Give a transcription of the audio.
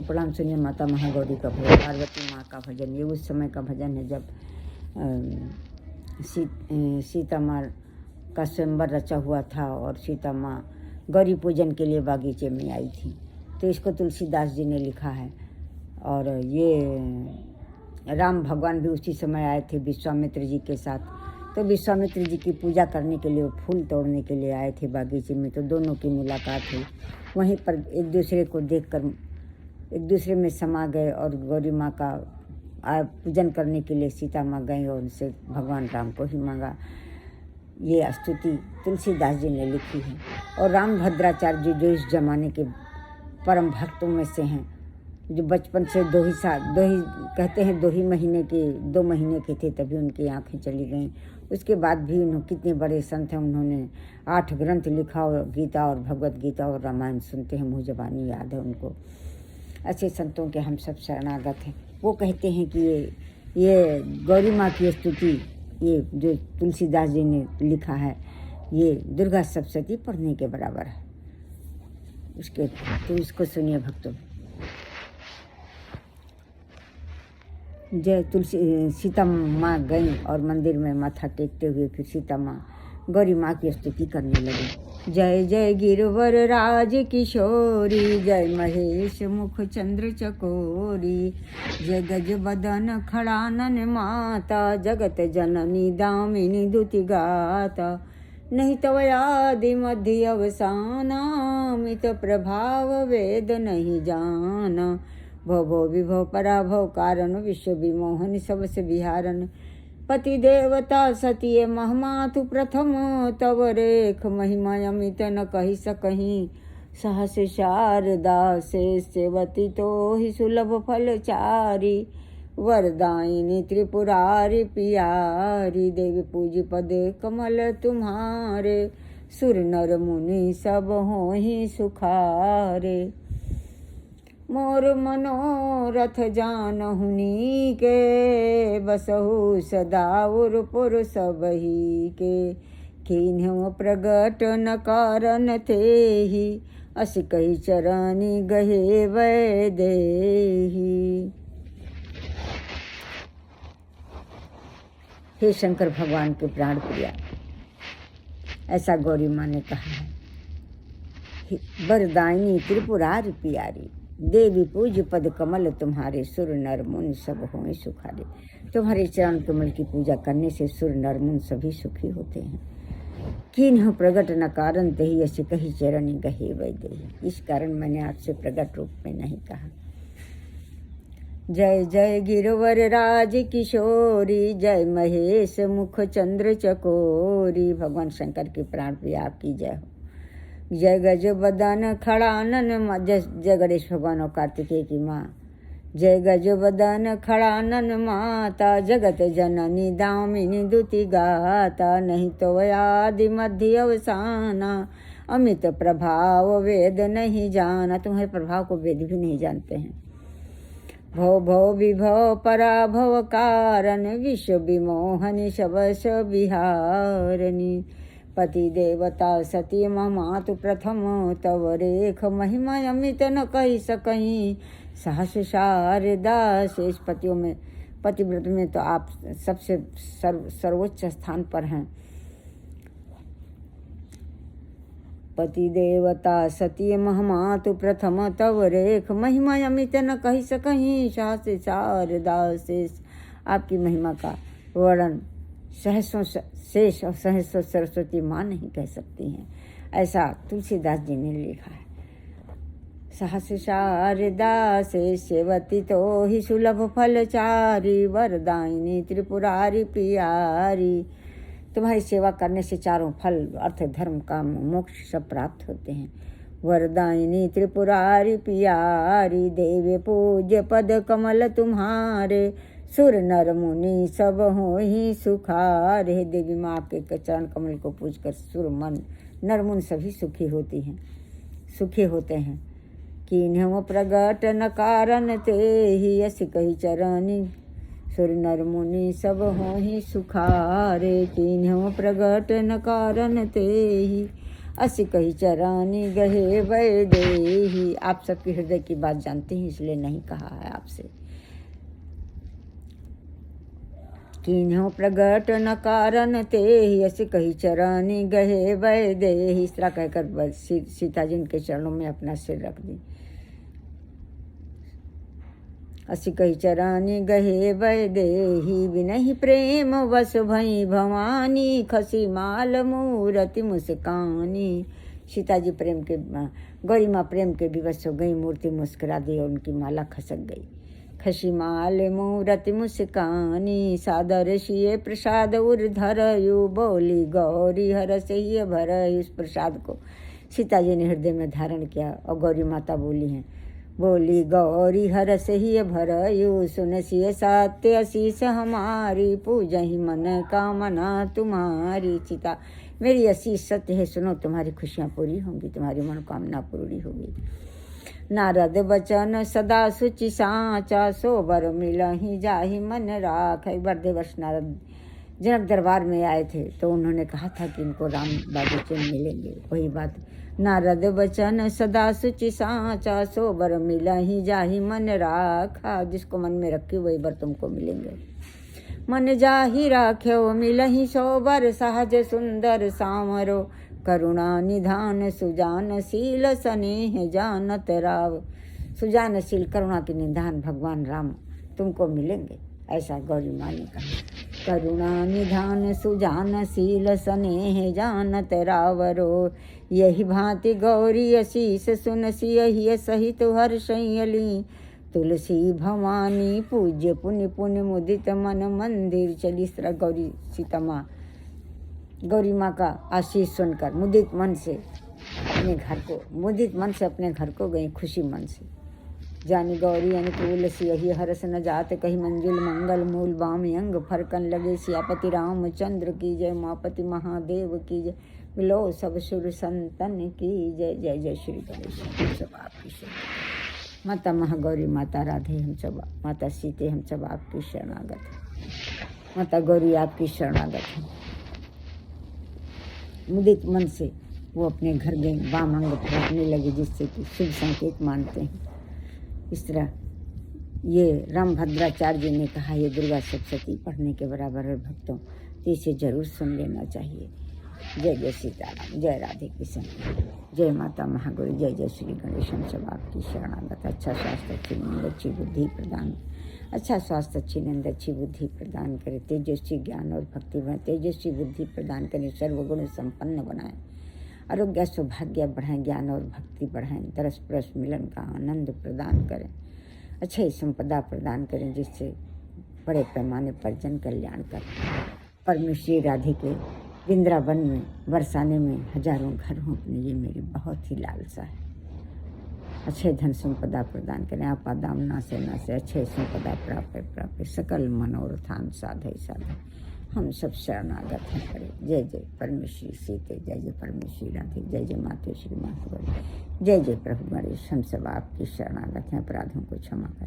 प्रणाम सुनिए माता महागौरी का भजन, पार्वती माँ का भजन। ये उस समय का भजन है जब सीता माँ का स्वयंवर रचा हुआ था और सीता माँ गौरी पूजन के लिए बागीचे में आई थी। तो इसको तुलसीदास जी ने लिखा है। और ये राम भगवान भी उसी समय आए थे विश्वामित्र जी के साथ। तो विश्वामित्र जी की पूजा करने के लिए, फूल तोड़ने के लिए आए थे बागीचे में। तो दोनों की मुलाकात हुई। वहीं पर एक दूसरे को देखकर एक दूसरे में समा गए और गौरी माँ का पूजन करने के लिए सीता माँ गई और उनसे भगवान राम को ही मांगा। ये स्तुति तुलसीदास जी ने लिखी है। और राम भद्राचार्य जी जो इस जमाने के परम भक्तों में से हैं, जो बचपन से दो ही महीने के थे तभी उनकी आंखें चली गईं। उसके बाद भी उन्होंने कितने बड़े संत हैं, उन्होंने 8 ग्रंथ लिखा और गीता और भगवत गीता और रामायण सुनते हैं, मुँह ज़बानी याद है उनको। ऐसे संतों के हम सब शरणागत हैं। वो कहते हैं कि ये गौरी माँ की स्तुति, ये जो तुलसीदास जी ने लिखा है, ये दुर्गा सप्तशती पढ़ने के बराबर है। तो इसको सुनिए भक्तों। जय तुलसी सीता माँ गई और मंदिर में माथा टेकते हुए फिर सीता माँ गौरी माँ की स्तुति करने लगी। जय जय गिरवर राज किशोरी, जय महेश मुख चंद्र चकोरी, जय गज बदन खड़ानन माता, जगत जननी दामिनी दुति गाता, नहीं तव आदि मध्य अवसाना, मित प्रभाव वेद नहीं जाना, भव भव विभव पराभव कारण, विश्व विमोहन सबसे विहारन, पति देवता सतीय महमातु प्रथम, तव रेख महिमा अमित न कही सकहीं, सहस शारदा से सेवती तो ही सुलभ फलचारी, वरदायिनी त्रिपुरारी पियारी, देवी पूजी पद कमल तुम्हारे, सुर नर मुनि सब हो ही सुखारे, मोर मनोरथ जानहुनी के, बसहु सदा उरपुर सबही के, कीन्हु प्रगट न कारण तेहि, अस कही चरणी गहे वैदेही। हे शंकर भगवान के प्राण प्रिया, ऐसा गौरी माँ ने कहा है। वरदायिनी त्रिपुरारी पियारी, देवी पूज पद कमल तुम्हारे, सुर नर मुनि सब हों सुखारे। तुम्हारे चरण कमल की पूजा करने से सुर नर मुनि सभी सुखी होते हैं। कीन्हु प्रगट न कारण तेहि, अस कही चरणी गहे वैदेही। इस कारण मैंने आपसे प्रगट रूप में नहीं कहा। जय जय गिरवर राज किशोरी, जय महेश मुख चंद्र चकोरी। भगवान शंकर की प्राण प्रिया आपकी जय हो। जय गज बदन खड़ानन, जय गणेश भगवान और कार्तिकेय की माँ। जय गज बदन खड़ानन माता, जगत जननी दामिनी दुति गाता, नहीं तो आदि मध्य अवसाना, अमित प्रभाव वेद नहीं जाना। तुम्हारे प्रभाव को वेद भी नहीं जानते हैं। भव भव विभव पराभव कारण, विश्व विमोहनी सबस विहारणी, पति देवता सती मातु प्रथम, तव रेख महिमा अमित न कही सकहीं, सहस शारदा। शेष पतियों में, पतिव्रत में तो आप सबसे सर्वोच्च स्थान पर हैं। पति देवता सती महमातु प्रथम, तव रेख महिमा अमित न कही सकहीं, सहस शारदा। शेष आपकी महिमा का वर्णन सहसों शेष और सहसों सरस्वती माँ नहीं कह सकती हैं। ऐसा तुलसीदास जी ने लिखा है। सहस शारदा से सेवती तो ही सुलभ फलचारी, वरदायिनी त्रिपुरारी पियारी। तुम्हारी सेवा करने से चारों फल, अर्थ धर्म काम मोक्ष सब प्राप्त होते हैं। वरदायिनी त्रिपुरारी पियारी, देव पूज्य पद कमल तुम्हारे, सुर नर मुनि सब हो ही सुखारे। देवी माँ आपके चरण कमल को पूजकर सुर मन नर मुनि सभी सुखी होते हैं। कीन्हु प्रगट न कारण तेहि, अस कही चरणी सुर नर मुनि सब हो ही सुखारे। कीन्हु प्रगट न कारण तेहि, असी कही चरानी गहे वैदेही। आप सबके हृदय की बात जानते हैं, इसलिए नहीं कहा है आपसे। किन्हों प्रगट न कारण ते असी कही चरानी गहे वैदेही। इस तरह कहकर सीता जी के चरणों में अपना सिर रख दी। असी कही चरानी गहे वैदेही, विनहि प्रेम वस भई भवानी, खसी माल मूरति मुस्कानी। सीता जी प्रेम के गौरी माँ प्रेम के विवश हो गई, मूर्ति मुस्कुरा दी और उनकी माला खसक गई। खसी माल मूरति मुस्कानी, सादर सिय प्रसाद उर्धरयु, बोली गौरी हरस हिय भरयु। इस प्रसाद को सीता जी ने हृदय में धारण किया और गौरी माता बोली हैं, बोली गौरी हरस हिय भरयु, सुनसिय सत्य असीस हमारी, पूजहि मन कामना तुम्हारी। सीता मेरी असीस सत्य है, सुनो तुम्हारी खुशियाँ पूरी होंगी, तुम्हारी मनोकामना पूरी होगी। नारद बचन सदा सुचि साचा, सोबर मिलहि जाहि मन राख। एक बार देवर्ष नारद जनक दरबार में आए थे तो उन्होंने कहा था कि इनको राम बाबू मिलेंगे। वही बात, नारद बचन सदा सुचि साचा, सोबर मिलहि जाहि मन राखा। जिसको मन में रखे वही बर तुमको मिलेंगे। मन जाहि राख्यो मिलहि सोबर, सहज सुंदर सामरो, करुणा निधान सुजान शील स्नेह जानत राव। सुजान शील करुणा के निधान भगवान राम तुमको मिलेंगे, ऐसा गौरी माँ ने कहा। करुणा निधान सुजान शील स्नेह जानत रावरो, यही भांति गौरी असीस सुनसी यही सहित हर्षयली। तुलसी भवानी पूज्य पुण्य पुण्य मुदित मन मंदिर चली। इस तरह गौरी माँ का आशीष सुनकर मुदित मन से अपने घर को गई, खुशी मन से। जानी गौरी अनुकूल सियहि हरस न जात, कही मंजिल मंगल मूल बाम अंग फरकन लगे। सियापति रामचंद्र की जय, मापति महादेव की जय, मिलो सब सुर संतन की जय। जय जय श्री गणेश। हम सब आपकी शरण। माता महागौरी, माता राधे, हम सब, माता सीते, हम सब आपकी शरणागत हैं। माता गौरी आपकी शरणागत हैं। मुदित मन से वो अपने घर गए, वाम अंग फरकने लगे, जिससे कि शुभ संकेत मानते हैं। इस तरह ये रामभद्राचार्य जी ने कहा, ये दुर्गा सप्तशती पढ़ने के बराबर है भक्तों, तो इसे जरूर सुन लेना चाहिए। जय जय सीताराम, जय राधे कृष्ण, जय माता महागौरी, जय जय श्री गणेश। हम सब आपकी शरणागत। अच्छा स्वास्थ्य, अच्छी नींद, अच्छी बुद्धि प्रदान, अच्छा स्वास्थ्य, अच्छी नींद, अच्छी बुद्धि प्रदान करे। तेजस्वी ज्ञान और भक्ति में तेजस्वी बुद्धि प्रदान करें। सर्वगुण संपन्न बनाएं, आरोग्य सौभाग्य बढ़ाएं, ज्ञान और भक्ति बढ़ाएं, तरस परस मिलन का आनंद प्रदान करें, अच्छी संपदा प्रदान करें, जिससे बड़े पैमाने पर जन कल्याण करें। परमेश्वरी राधे के वृंदावन में बरसाने में हजारों घर हों अपने, ये मेरी बहुत ही लालसा है। अच्छे धन संपदा प्रदान करें, आपादाम नासे नासे, अच्छे संपदा प्राप्त सकल मनोरथान साधे साधे। हम सब शरणागत हैं करें। जय जय परमेश्वरी सीते, जय जय परमेश्वरी राधे, जय जय माते श्री महागौरी, जय जय प्रभु गणेश। हम सब आपकी शरणागत हैं, अपराधों को क्षमा करें।